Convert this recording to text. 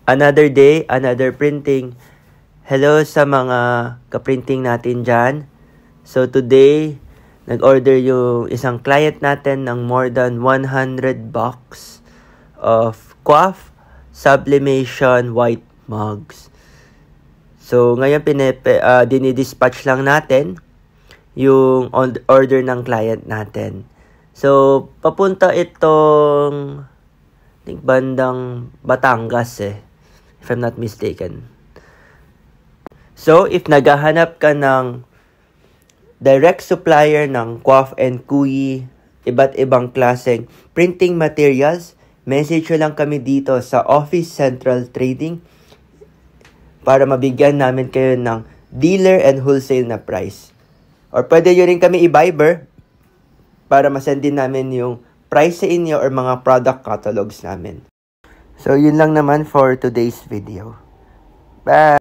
Another day, another printing. Hello sa mga ka-printing natin dyan. So today, nag-order yung isang client natin ng more than 100 box of Quaff Sublimation White Mugs. So ngayon dinidispatch lang natin yung order ng client natin. So papunta itong bandang Batangas if I'm not mistaken. So, if naghahanap ka ng direct supplier ng Quaff and Kuyi, iba't ibang klaseng printing materials, message lang kami dito sa Office Central Trading para mabigyan namin kayo ng dealer and wholesale na price. Or pwede nyo rin kami i-Viber para masend din namin yung price sa inyo or mga product catalogs namin. So, yun lang naman for today's video. Bye!